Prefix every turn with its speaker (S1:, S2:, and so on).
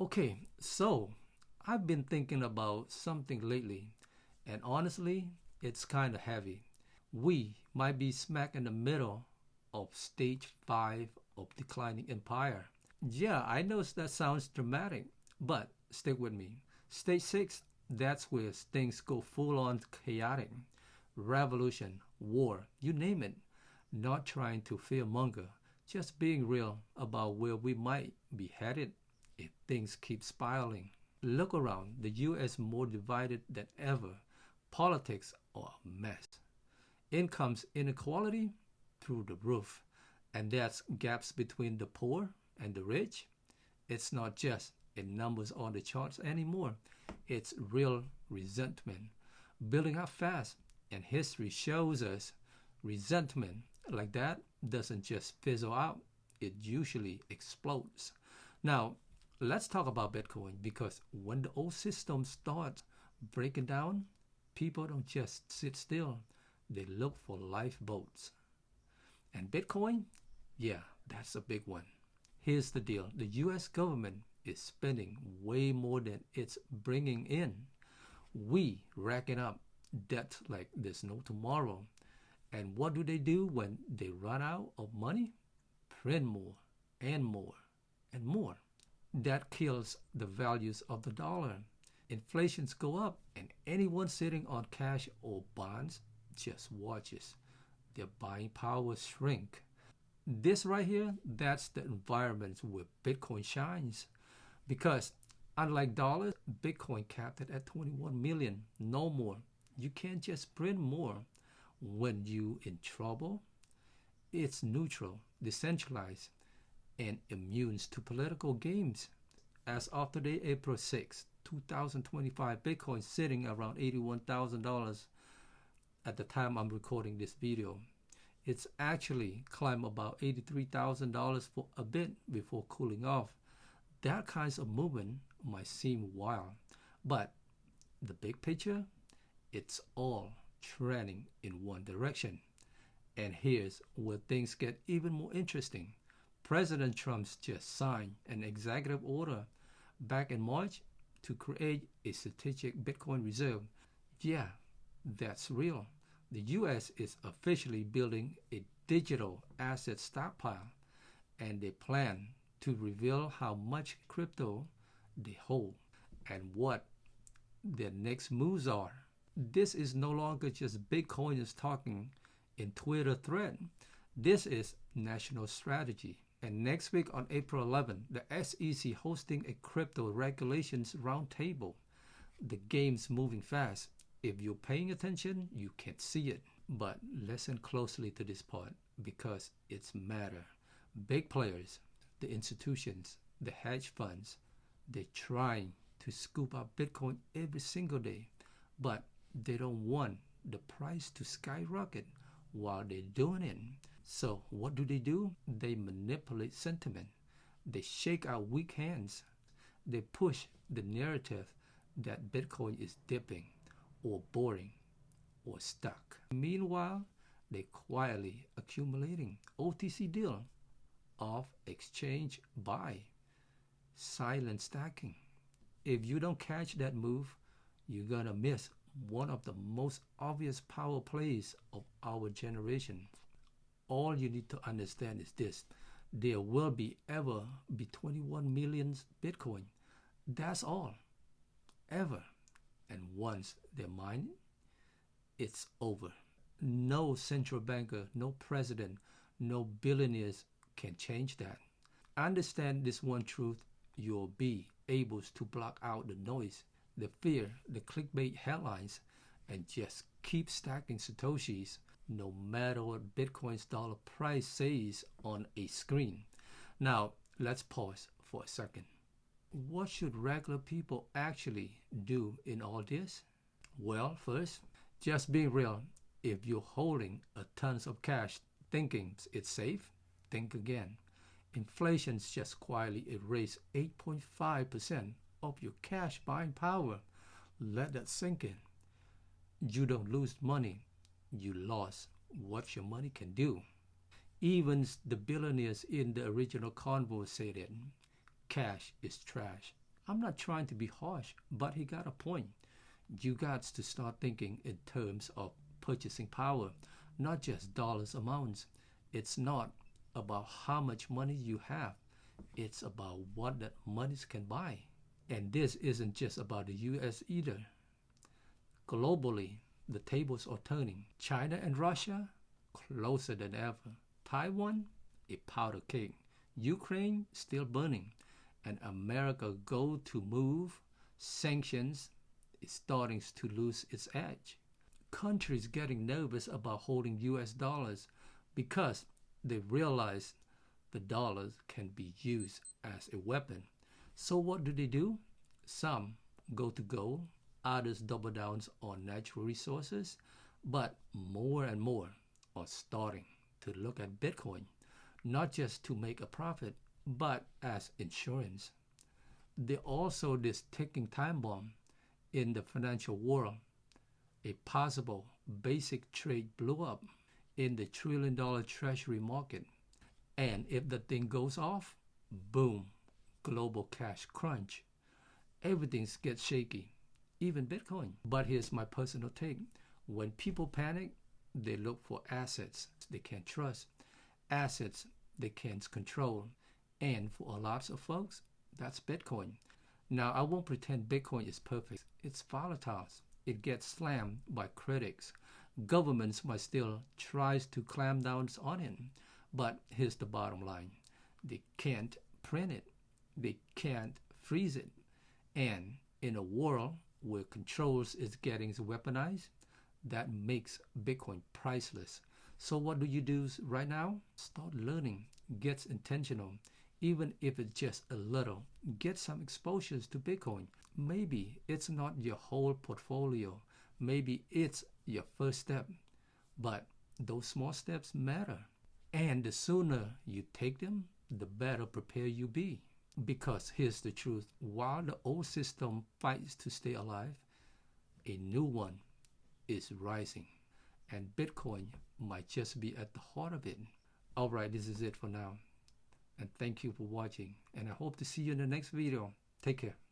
S1: Okay, so I've been thinking about something lately, and honestly, it's kind of heavy. We might be smack in the middle of stage 5 of declining empire. Yeah, I know that sounds dramatic, but stick with me. Stage 6, that's where things go full on chaotic. Revolution, war, you name it. Not trying to fearmonger, just being real about where we might be headed if things keep spiraling. Look around, the US more divided than ever. Politics are a mess. Incomes inequality through the roof. And that's gaps between the poor and the rich. It's not just in numbers on the charts anymore. It's real resentment building up fast. And history shows us resentment like that doesn't just fizzle out, it usually explodes. Now, let's talk about Bitcoin because when the old system starts breaking down, people don't just sit still, they look for lifeboats. And Bitcoin? Yeah, that's a big one. Here's the deal, the US government is spending way more than it's bringing in. We racking up debt like there's no tomorrow. And what do when they run out of money? Print more and more and more. That kills the values of the dollar. Inflations go up, and anyone sitting on cash or bonds just watches their buying power shrink. This right here, that's the environment where Bitcoin shines. Because unlike dollars, Bitcoin capped it at 21 million, no more. You can't just print more. When you in trouble, it's neutral, decentralized, and immune to political games. As of today, April 6, 2025, Bitcoin sitting around $81,000 at the time I'm recording this video. It's actually climbed about $83,000 for a bit before cooling off. That kinds of movement might seem wild, but the big picture, it's all trending in one direction. And here's where things get even more interesting. President Trump's just signed an executive order back in March to create a strategic Bitcoin reserve. Yeah, that's real. The US is officially building a digital asset stockpile, and they plan to reveal how much crypto they hold and what their next moves are. This is no longer just Bitcoiners talking in Twitter thread. This is national strategy. And next week on April 11, the SEC hosting a crypto regulations roundtable. The game's moving fast. If you're paying attention, you can see it. But listen closely to this part because it's matter. Big players, the institutions, the hedge funds, they're trying to scoop up Bitcoin every single day. But they don't want the price to skyrocket while they're doing it. So what do? They manipulate sentiment. They shake out weak hands. They push the narrative that Bitcoin is dipping or boring or stuck. Meanwhile, they quietly accumulating OTC deal off exchange buy, silent stacking. If you don't catch that move, you're gonna miss one of the most obvious power plays of our generation. All you need to understand is this. There will ever be 21 million Bitcoin. That's all. Ever. And once they're mined, it's over. No central banker, no president, no billionaires can change that. Understand this one truth, you'll be able to block out the noise, the fear, the clickbait headlines, and just keep stacking Satoshis no matter what Bitcoin's dollar price says on a screen. Now, let's pause for a second. What should regular people actually do in all this? Well, first, just being real. If you're holding a tons of cash thinking it's safe, think again. Inflation's just quietly erased 8.5% of your cash buying power. Let that sink in. You don't lose money. You lost what your money can do. Even the billionaires in the original convo said it. Cash is trash. I'm not trying to be harsh, but he got a point. You got to start thinking in terms of purchasing power, not just dollars amounts. It's not about how much money you have, it's about what that money can buy. And this isn't just about the US either. Globally, the tables are turning. China and Russia, closer than ever. Taiwan, a powder keg. Ukraine, still burning. And America go to move. Sanctions is starting to lose its edge. Countries getting nervous about holding US dollars because they realize the dollars can be used as a weapon. So what do? Some go to gold, others double down on natural resources, but more and more are starting to look at Bitcoin, not just to make a profit, but as insurance. There's also this ticking time bomb in the financial world. A possible basic trade blew up in the $1 trillion treasury market. And if the thing goes off, boom, global cash crunch. Everything gets shaky, even Bitcoin. But here's my personal take. When people panic, they look for assets they can't trust, assets they can't control. And for a lot of folks, that's Bitcoin. Now, I won't pretend Bitcoin is perfect. It's volatile. It gets slammed by critics. Governments might still try to clamp down on it. But here's the bottom line. They can't print it. They can't freeze it. And in a world where controls is getting weaponized, that makes Bitcoin priceless. So what do you do right now? Start learning. Get intentional. Even if it's just a little, get some exposures to Bitcoin. Maybe it's not your whole portfolio. Maybe it's your first step. But those small steps matter. And the sooner you take them, the better prepared you be. Because here's the truth. While the old system fights to stay alive, a new one is rising. And Bitcoin might just be at the heart of it. All right, this is it for now. And thank you for watching. And I hope to see you in the next video. Take care.